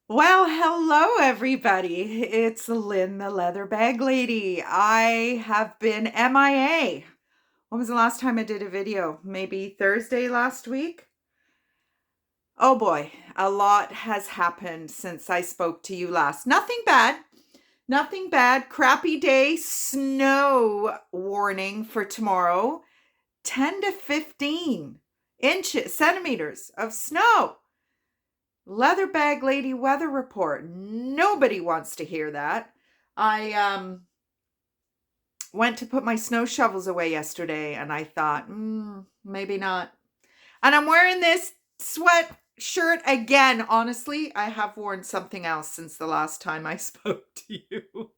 Well, hello everybody. It's Lynn, the leather bag lady. I have been MIA. When was the last time I did a video? Maybe Thursday last week? Oh boy, a lot has happened since I spoke to you last. Nothing bad. Nothing bad. Crappy day. Snow warning for tomorrow. 10 to 15 inches, centimeters of snow. Leather bag lady weather report. Nobody wants to hear that. I went to put my snow shovels away yesterday and I thought, maybe not. And I'm wearing this sweatshirt again. Honestly, I have worn something else since the last time I spoke to you.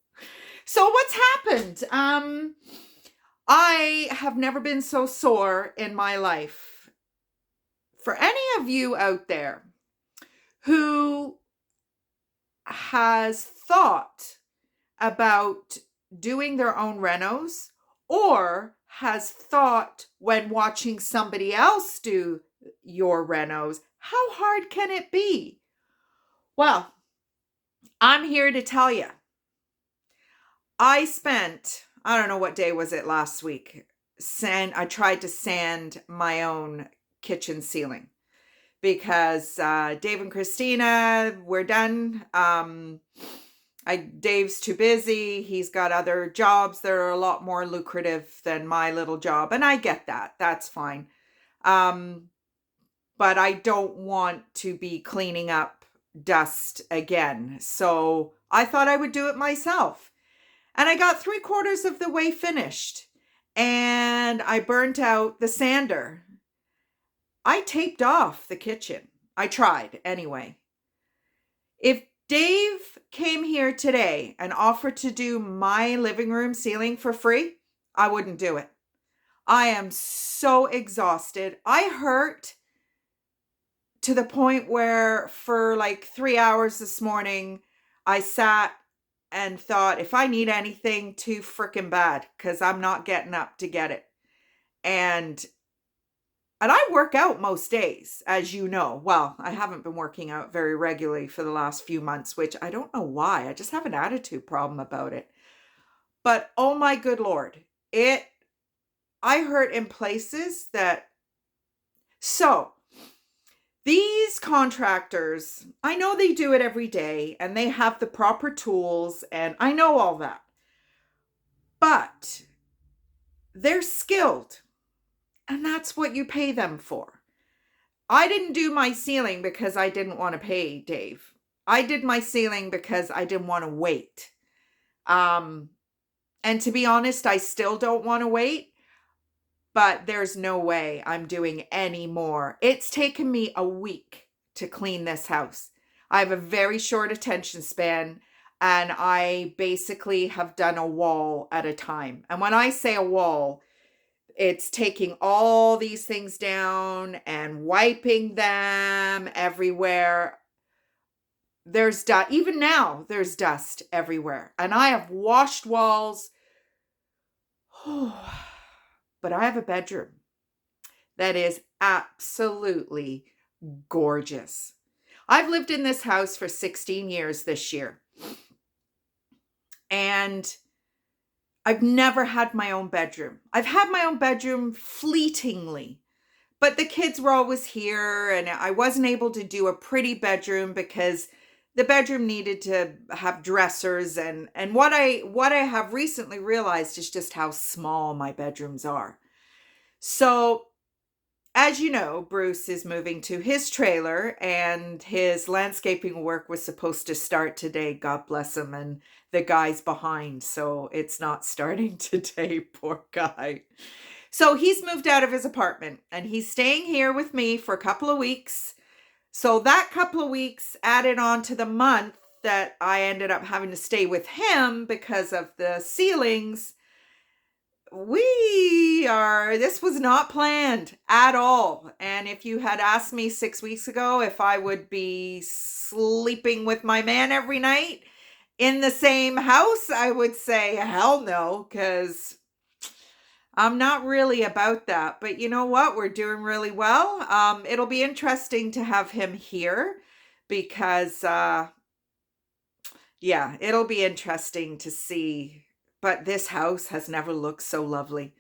So what's happened? I have never been so sore in my life. For any of you out there who has thought about doing their own renos or has thought when watching somebody else do your renos, how hard can it be? Well, I'm here to tell you. I don't know what day was it last week. I tried to sand my own kitchen ceiling because Dave and Christina, we're done. Dave's too busy. He's got other jobs that are a lot more lucrative than my little job. And I get that. That's fine. But I don't want to be cleaning up dust again. So I thought I would do it myself. And I got 3/4 of the way finished. And I burnt out the sander. I taped off the kitchen. I tried anyway. If Dave came here today and offered to do my living room ceiling for free, I wouldn't do it. I am so exhausted. I hurt to the point where for like 3 hours this morning, I sat and thought, if I need anything, too freaking bad, because I'm not getting up to get it. And I work out most days, as you know. Well, I haven't been working out very regularly for the last few months, which I don't know why. I just have an attitude problem about it. But oh my good Lord, I hurt in places that, so these contractors, I know they do it every day and they have the proper tools and I know all that. But they're skilled and that's what you pay them for. I didn't do my ceiling because I didn't want to pay Dave. I did my ceiling because I didn't want to wait. And to be honest, I still don't want to wait, but there's no way I'm doing any more. It's taken me a week to clean this house. I have a very short attention span and I basically have done a wall at a time. And when I say a wall, it's taking all these things down and wiping them everywhere. There's dust. Even now, there's dust everywhere. And I have washed walls. But I have a bedroom that is absolutely gorgeous. I've lived in this house for 16 years this year. And I've never had my own bedroom. I've had my own bedroom fleetingly, but the kids were always here and I wasn't able to do a pretty bedroom because the bedroom needed to have dressers and what I have recently realized is just how small my bedrooms are. So, as you know, Bruce is moving to his trailer and his landscaping work was supposed to start today. God bless him. And the guy's behind, so it's not starting today. Poor guy. So he's moved out of his apartment and he's staying here with me for a couple of weeks. So that couple of weeks added on to the month that I ended up having to stay with him because of the ceilings. This was not planned at all. And if you had asked me 6 weeks ago if I would be sleeping with my man every night in the same house, I would say hell no, because I'm not really about that. But you know what? We're doing really well. It'll be interesting to have him here because Yeah, it'll be interesting to see. But this house has never looked so lovely.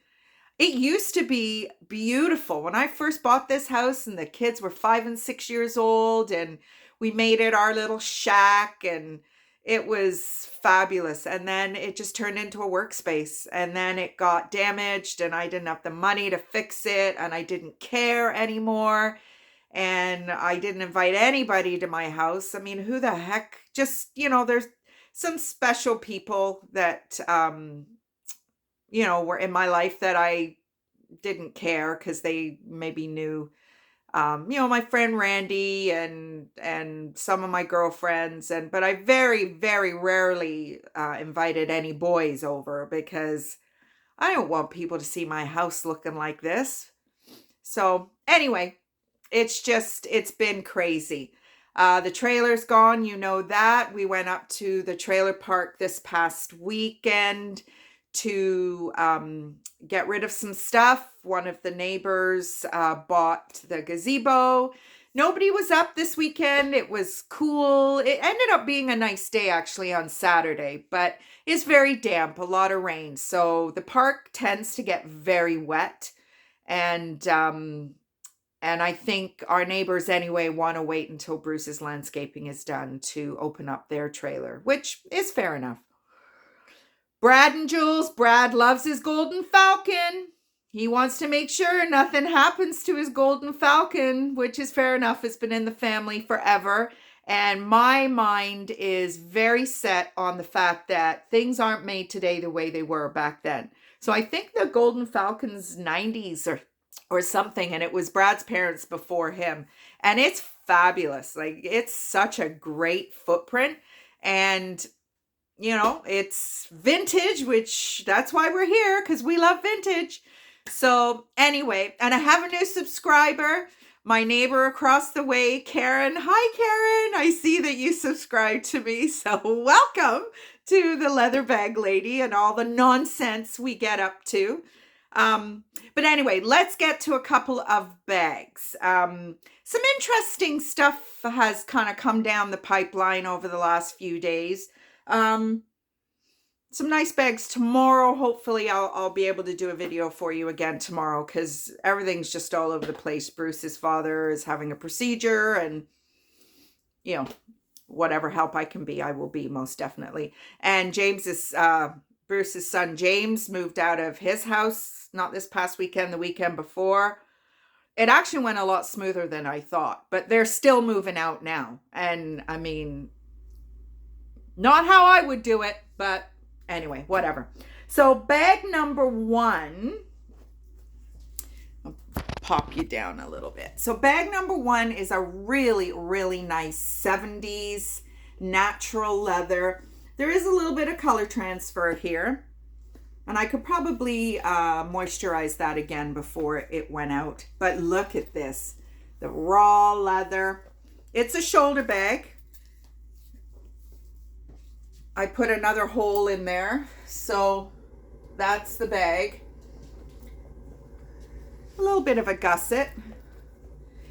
It used to be beautiful when I first bought this house, and the kids were 5 and 6 years old, and we made it our little shack, and it was fabulous. And then it just turned into a workspace, and then it got damaged, and I didn't have the money to fix it, and I didn't care anymore. And I didn't invite anybody to my house. I mean, who the heck? Just, there's some special people that were in my life that I didn't care because they maybe knew, my friend Randy and some of my girlfriends, but I very, very rarely invited any boys over because I don't want people to see my house looking like this. So anyway, it's been crazy. The trailer's gone, that. We went up to the trailer park this past weekend to get rid of some stuff. One of the neighbors bought the gazebo. Nobody was up this weekend. It was cool. It ended up being a nice day actually on Saturday, but it's very damp, a lot of rain. So the park tends to get very wet. And I think our neighbors anyway want to wait until Bruce's landscaping is done to open up their trailer, which is fair enough. Brad and Jules, Brad loves his Golden Falcon. He wants to make sure nothing happens to his Golden Falcon, which is fair enough. It's been in the family forever. And my mind is very set on the fact that things aren't made today the way they were back then. So I think the Golden Falcon's 90s or something, and it was Brad's parents before him. And it's fabulous. Like, it's such a great footprint. And it's vintage, which that's why we're here, because we love vintage. So anyway, and I have a new subscriber, my neighbor across the way, Karen. Hi, Karen. I see that you subscribed to me. So welcome to the Leather Bag Lady and all the nonsense we get up to. But anyway, let's get to a couple of bags. Some interesting stuff has kind of come down the pipeline over the last few days. Some nice bags tomorrow. Hopefully I'll be able to do a video for you again tomorrow, because everything's just all over the place. Bruce's father is having a procedure, and whatever help I can be, I will be, most definitely. And Bruce's son James moved out of his house, not this past weekend, the weekend before. It actually went a lot smoother than I thought, but they're still moving out now. And I mean, not how I would do it, but anyway, whatever. So bag number one, I'll pop you down a little bit. So bag number one is a really, really nice 70s natural leather. There is a little bit of color transfer here, and I could probably moisturize that again before it went out. But look at this, the raw leather. It's a shoulder bag. I put another hole in there, so that's the bag. A little bit of a gusset.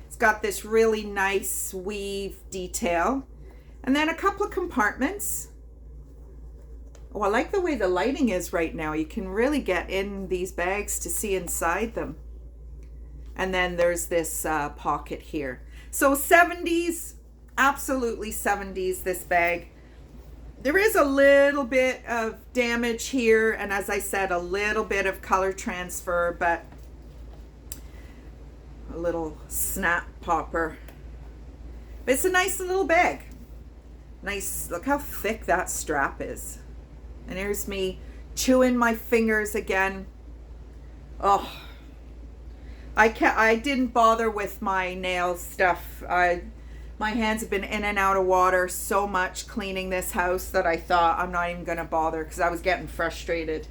It's got this really nice weave detail, and then a couple of compartments. Oh, I like the way the lighting is right now. You can really get in these bags to see inside them. And then there's this pocket here. So 70s, absolutely 70s, this bag. There is a little bit of damage here, and as I said, a little bit of color transfer, but a little snap popper. But it's a nice little bag. Nice, look how thick that strap is. And here's me chewing my fingers again. Oh, I didn't bother with my nail stuff. My hands have been in and out of water so much cleaning this house that I thought I'm not even going to bother, because I was getting frustrated.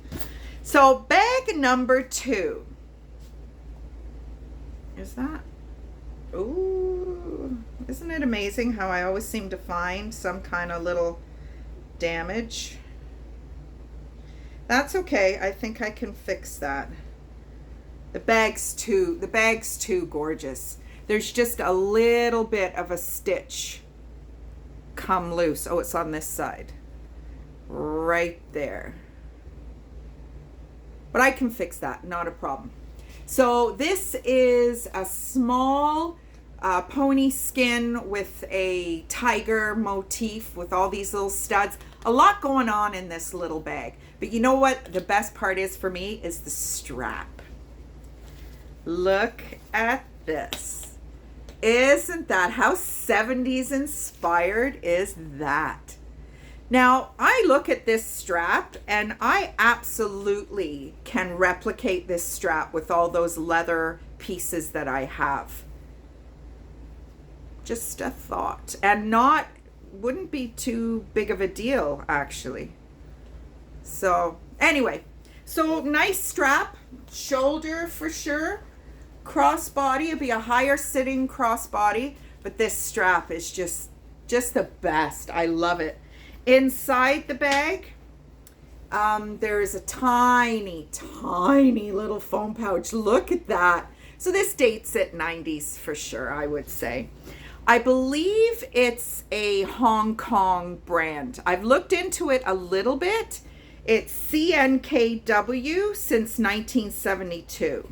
So bag number two. Is that? Ooh, isn't it amazing how I always seem to find some kind of little damage? That's okay. I think I can fix that. The bag's too gorgeous. There's just a little bit of a stitch come loose. Oh, it's on this side. right there. But I can fix that, not a problem. So this is a small pony skin with a tiger motif with all these little studs. A lot going on in this little bag. But you know what the best part is for me is the strap. Look at this. Isn't that, how 70s inspired is that? Now, I look at this strap and I absolutely can replicate this strap with all those leather pieces that I have. Just a thought. And wouldn't be too big of a deal, actually. So, anyway. So, nice strap. Shoulder for sure. Crossbody. It'll be a higher sitting crossbody. But this strap is just the best. I love it. Inside the bag, there is a tiny, tiny little foam pouch. Look at that. So this dates at 90s for sure, I would say. I believe it's a Hong Kong brand. I've looked into it a little bit. It's CNKW since 1972.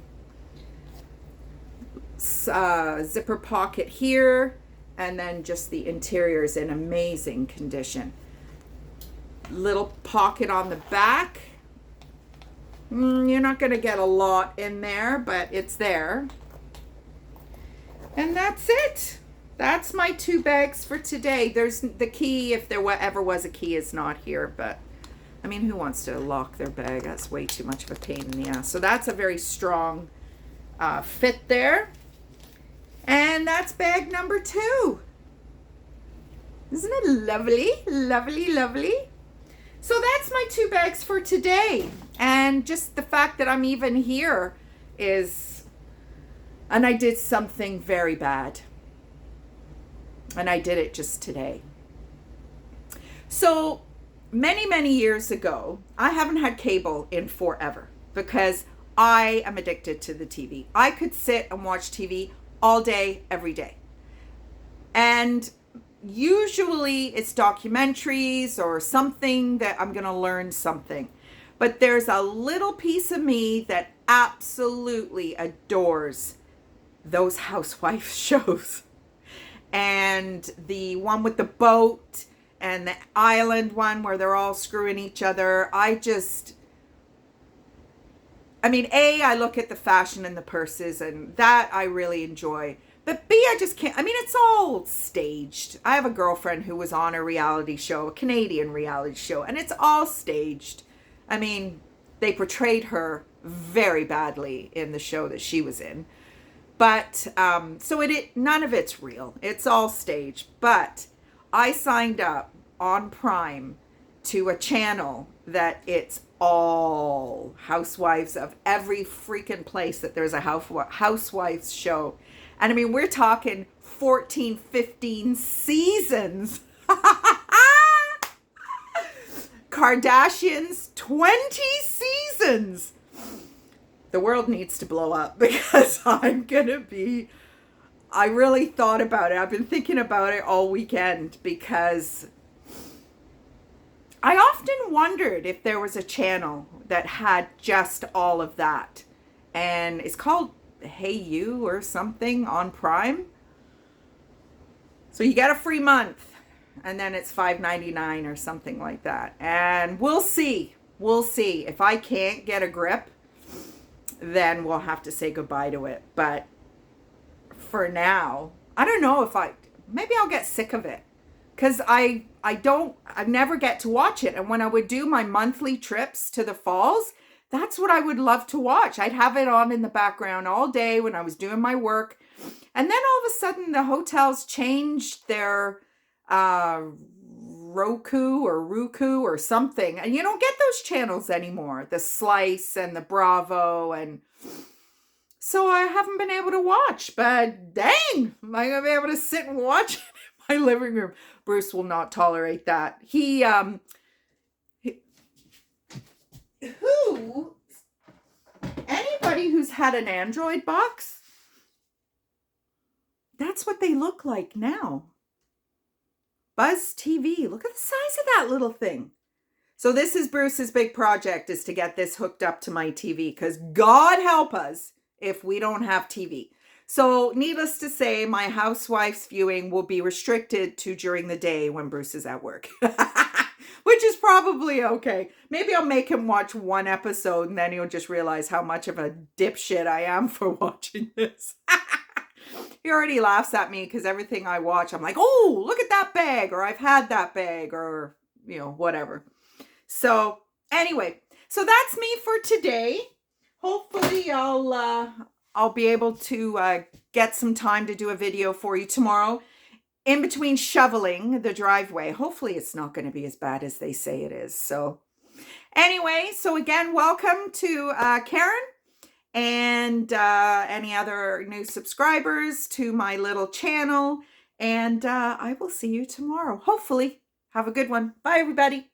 Zipper pocket here, and then just the interior is in amazing condition. Little pocket on the back. You're not going to get a lot in there, but it's there. And that's it. That's my 2 bags for today. There's the key, if there ever was a key, is not here, but I mean, who wants to lock their bag? That's way too much of a pain in the ass. So that's a very strong fit there. And that's bag number 2. Isn't it lovely? Lovely, lovely. So that's my 2 bags for today. And just the fact that I'm even here is, and I did something very bad. And I did it just today. So many, many years ago, I haven't had cable in forever because I am addicted to the TV. I could sit and watch TV all day, every day. And usually it's documentaries or something that I'm going to learn something. But there's a little piece of me that absolutely adores those housewife shows. And the one with the boat and the island one where they're all screwing each other. I mean, A, I look at the fashion and the purses, and that I really enjoy. But B, I just can't. I mean, it's all staged. I have a girlfriend who was on a reality show, a Canadian reality show, and it's all staged. I mean, they portrayed her very badly in the show that she was in. But, so none of it's real. It's all staged. But I signed up on Prime to a channel that it's all housewives of every freaking place that there's a housewives show. And I mean, we're talking 14, 15 seasons. Kardashians, 20 seasons. The world needs to blow up because I really thought about it. I've been thinking about it all weekend because I often wondered if there was a channel that had just all of that. And it's called Hey You or something on Prime. So you get a free month and then it's $5.99 or something like that. And we'll see. We'll see. If I can't get a grip, then we'll have to say goodbye to it. But for now, I don't know if maybe I'll get sick of it. Because I never get to watch it. And when I would do my monthly trips to the falls, that's what I would love to watch. I'd have it on in the background all day when I was doing my work. And then all of a sudden the hotels changed their Roku or something. And you don't get those channels anymore. The Slice and the Bravo. And so I haven't been able to watch. But dang, am I going to be able to sit and watch it in my living room? Bruce will not tolerate that. Anybody who's had an Android box, that's what they look like now. Buzz TV, look at the size of that little thing. So this is Bruce's big project, is to get this hooked up to my TV, because God help us if we don't have TV. So needless to say, my housewife's viewing will be restricted to during the day when Bruce is at work. Which is probably okay. Maybe I'll make him watch one episode and then he'll just realize how much of a dipshit I am for watching this. He already laughs at me because everything I watch, I'm like, oh, look at that bag, or I've had that bag, or, whatever. So anyway, so that's me for today. Hopefully I'll be able to get some time to do a video for you tomorrow in between shoveling the driveway. Hopefully it's not going to be as bad as they say it is. So anyway, so again, welcome to Karen and any other new subscribers to my little channel. And I will see you tomorrow. Hopefully. Have a good one. Bye, everybody.